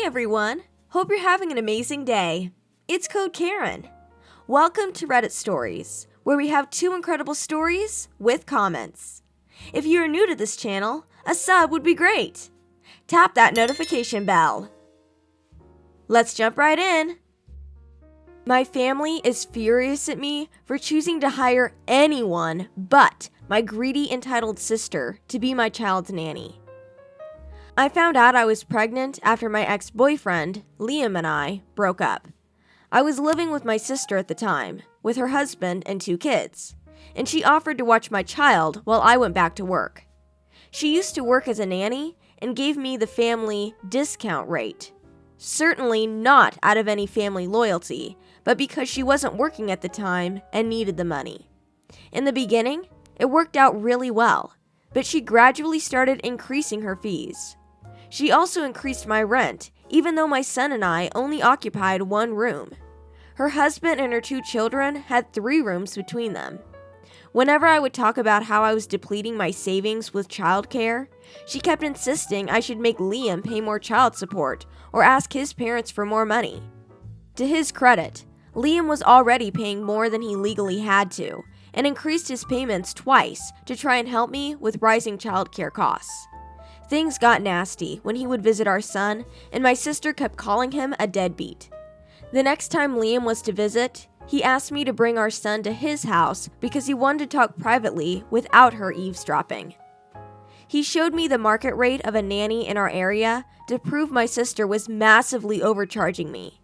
Hey everyone! Hope you're having an amazing day. It's Code Karen. Welcome to Reddit Stories, where we have 2 incredible stories with comments. If you are new to this channel, a sub would be great. Tap that notification bell. Let's jump right in. My family is furious at me for choosing to hire anyone but my greedy entitled sister to be my child's nanny. I found out I was pregnant after my ex-boyfriend, Liam, and I broke up. I was living with my sister at the time, with her husband and 2 kids, and she offered to watch my child while I went back to work. She used to work as a nanny and gave me the family discount rate. Certainly not out of any family loyalty, but because she wasn't working at the time and needed the money. In the beginning, it worked out really well, but she gradually started increasing her fees. She also increased my rent, even though my son and I only occupied 1 room. Her husband and her 2 children had 3 rooms between them. Whenever I would talk about how I was depleting my savings with childcare, she kept insisting I should make Liam pay more child support or ask his parents for more money. To his credit, Liam was already paying more than he legally had to, and increased his payments twice to try and help me with rising childcare costs. Things got nasty when he would visit our son, and my sister kept calling him a deadbeat. The next time Liam was to visit, he asked me to bring our son to his house because he wanted to talk privately without her eavesdropping. He showed me the market rate of a nanny in our area to prove my sister was massively overcharging me.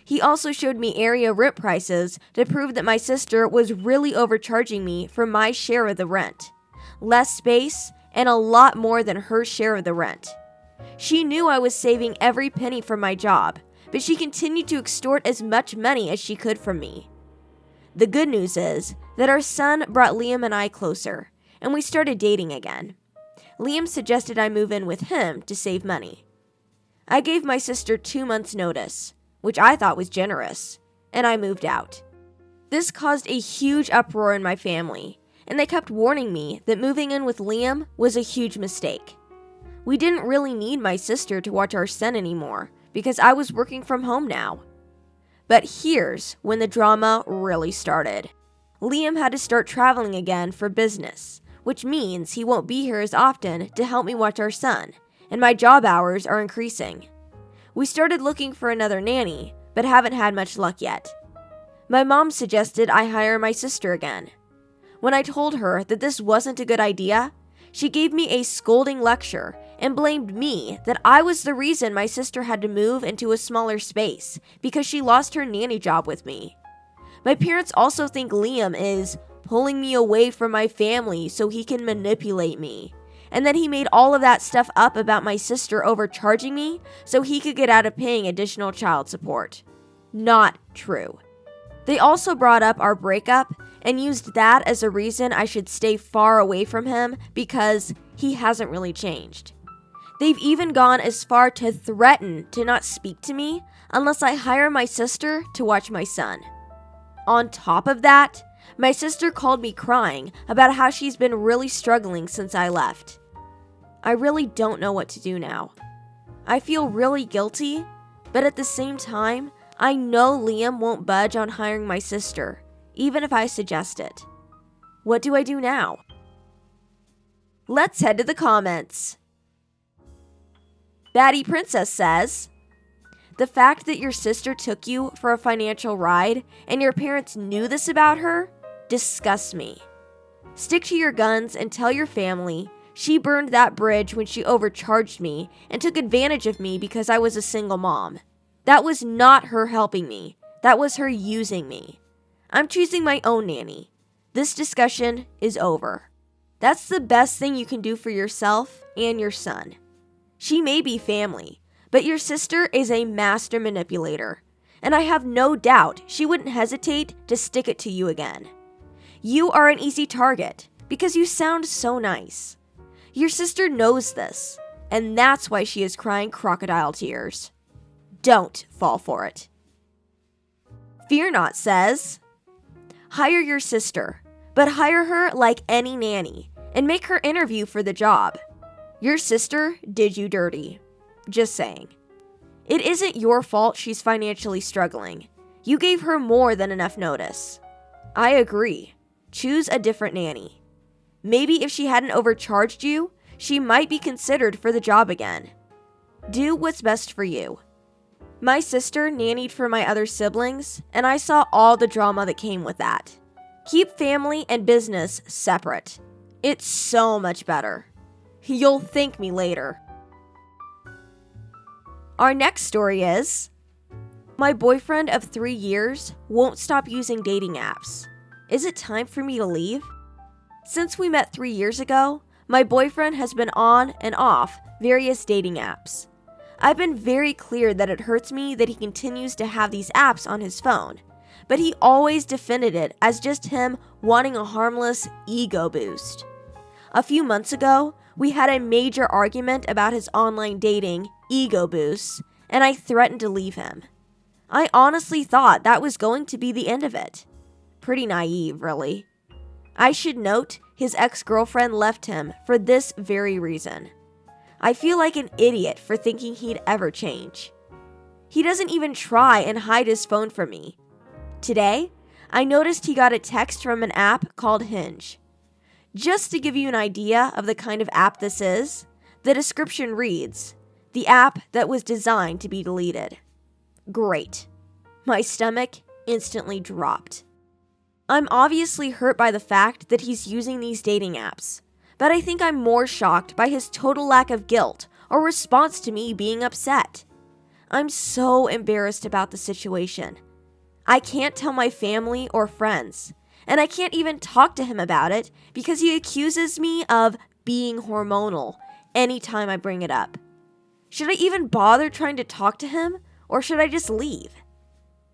He also showed me area rent prices to prove that my sister was really overcharging me for my share of the rent. Less space, and a lot more than her share of the rent. She knew I was saving every penny from my job, but she continued to extort as much money as she could from me. The good news is that our son brought Liam and I closer, and we started dating again. Liam suggested I move in with him to save money. I gave my sister 2 months' notice, which I thought was generous, and I moved out. This caused a huge uproar in my family, and they kept warning me that moving in with Liam was a huge mistake. We didn't really need my sister to watch our son anymore because I was working from home now. But here's when the drama really started. Liam had to start traveling again for business, which means he won't be here as often to help me watch our son, and my job hours are increasing. We started looking for another nanny, but haven't had much luck yet. My mom suggested I hire my sister again. When I told her that this wasn't a good idea, she gave me a scolding lecture and blamed me that I was the reason my sister had to move into a smaller space because she lost her nanny job with me. My parents also think Liam is pulling me away from my family so he can manipulate me, and that he made all of that stuff up about my sister overcharging me so he could get out of paying additional child support. Not true. They also brought up our breakup and used that as a reason I should stay far away from him because he hasn't really changed. They've even gone as far to threaten to not speak to me unless I hire my sister to watch my son. On top of that, my sister called me crying about how she's been really struggling since I left. I really don't know what to do now. I feel really guilty, but at the same time, I know Liam won't budge on hiring my sister, even if I suggest it. What do I do now? Let's head to the comments. Batty Princess says, "The fact that your sister took you for a financial ride and your parents knew this about her disgusts me. Stick to your guns and tell your family she burned that bridge when she overcharged me and took advantage of me because I was a single mom. That was not her helping me. That was her using me. I'm choosing my own nanny. This discussion is over." That's the best thing you can do for yourself and your son. She may be family, but your sister is a master manipulator, and I have no doubt she wouldn't hesitate to stick it to you again. You are an easy target because you sound so nice. Your sister knows this, and that's why she is crying crocodile tears. Don't fall for it. Fear Not says, "Hire your sister, but hire her like any nanny and make her interview for the job. Your sister did you dirty. Just saying. It isn't your fault she's financially struggling. You gave her more than enough notice. I agree. Choose a different nanny. Maybe if she hadn't overcharged you, she might be considered for the job again. Do what's best for you. My sister nannied for my other siblings, and I saw all the drama that came with that. Keep family and business separate. It's so much better. You'll thank me later. Our next story is, my boyfriend of 3 years won't stop using dating apps. Is it time for me to leave? Since we met 3 years ago, my boyfriend has been on and off various dating apps. I've been very clear that it hurts me that he continues to have these apps on his phone, but he always defended it as just him wanting a harmless ego boost. A few months ago, we had a major argument about his online dating ego boosts, and I threatened to leave him. I honestly thought that was going to be the end of it. Pretty naive, really. I should note his ex-girlfriend left him for this very reason. I feel like an idiot for thinking he'd ever change. He doesn't even try and hide his phone from me. Today, I noticed he got a text from an app called Hinge. Just to give you an idea of the kind of app this is, the description reads, "The app that was designed to be deleted." Great. My stomach instantly dropped. I'm obviously hurt by the fact that he's using these dating apps, but I think I'm more shocked by his total lack of guilt or response to me being upset. I'm so embarrassed about the situation. I can't tell my family or friends, and I can't even talk to him about it because he accuses me of being hormonal anytime I bring it up. Should I even bother trying to talk to him, or should I just leave?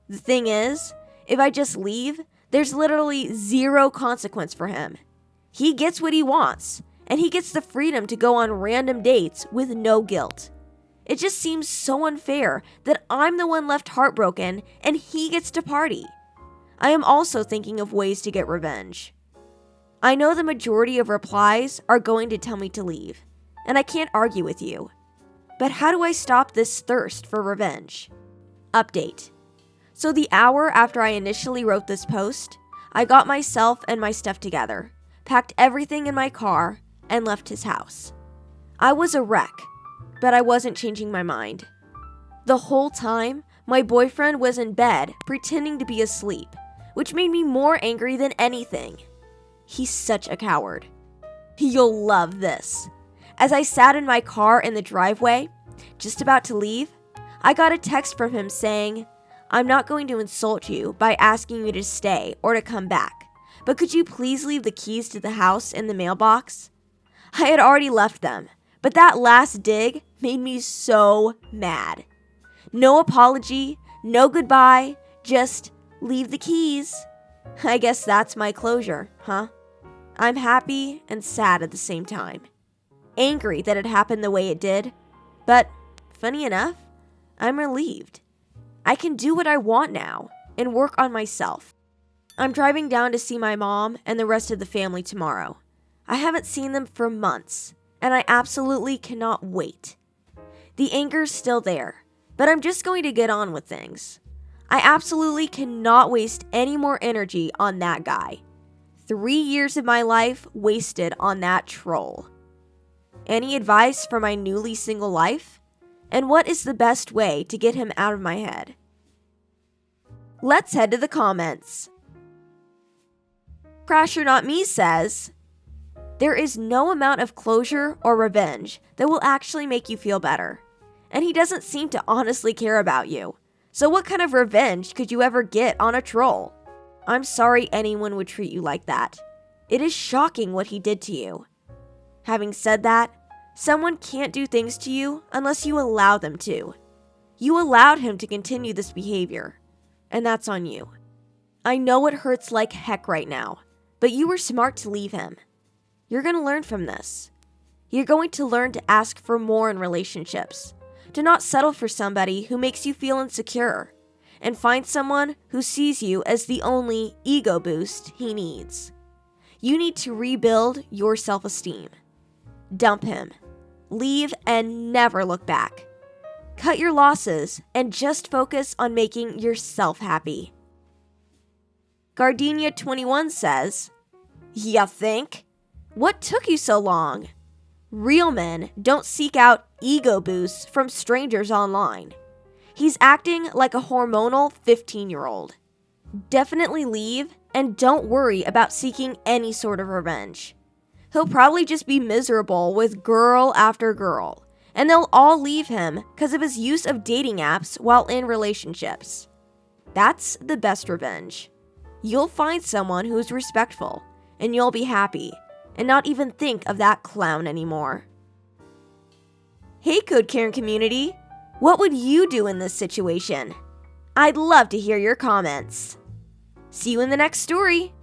The thing is, if I just leave, there's literally zero consequence for him. He gets what he wants, and he gets the freedom to go on random dates with no guilt. It just seems so unfair that I'm the one left heartbroken and he gets to party. I am also thinking of ways to get revenge. I know the majority of replies are going to tell me to leave, and I can't argue with you. But how do I stop this thirst for revenge? Update. So the hour after I initially wrote this post, I got myself and my stuff together, packed everything in my car, and left his house. I was a wreck, but I wasn't changing my mind. The whole time, my boyfriend was in bed pretending to be asleep, which made me more angry than anything. He's such a coward. You'll love this. As I sat in my car in the driveway, just about to leave, I got a text from him saying, "I'm not going to insult you by asking you to stay or to come back, but could you please leave the keys to the house in the mailbox?" I had already left them, but that last dig made me so mad. No apology, no goodbye, just leave the keys. I guess that's my closure, huh? I'm happy and sad at the same time. Angry that it happened the way it did, but funny enough, I'm relieved. I can do what I want now and work on myself. I'm driving down to see my mom and the rest of the family tomorrow. I haven't seen them for months, and I absolutely cannot wait. The anger's still there, but I'm just going to get on with things. I absolutely cannot waste any more energy on that guy. 3 years of my life wasted on that troll. Any advice for my newly single life? And what is the best way to get him out of my head? Let's head to the comments. Crasher Not Me says, "There is no amount of closure or revenge that will actually make you feel better. And he doesn't seem to honestly care about you. So what kind of revenge could you ever get on a troll? I'm sorry anyone would treat you like that. It is shocking what he did to you. Having said that, someone can't do things to you unless you allow them to. You allowed him to continue this behavior, and that's on you. I know it hurts like heck right now, but you were smart to leave him. You're going to learn from this. You're going to learn to ask for more in relationships, to not settle for somebody who makes you feel insecure, and find someone who sees you as the only ego boost he needs. You need to rebuild your self-esteem. Dump him. Leave and never look back. Cut your losses and just focus on making yourself happy. Gardenia21 says, "Ya think? What took you so long? Real men don't seek out ego boosts from strangers online. He's acting like a hormonal 15-year-old. Definitely leave and don't worry about seeking any sort of revenge. He'll probably just be miserable with girl after girl, and they'll all leave him because of his use of dating apps while in relationships. That's the best revenge. You'll find someone who's respectful, and you'll be happy, and not even think of that clown anymore." Hey Code Karen community, what would you do in this situation? I'd love to hear your comments. See you in the next story.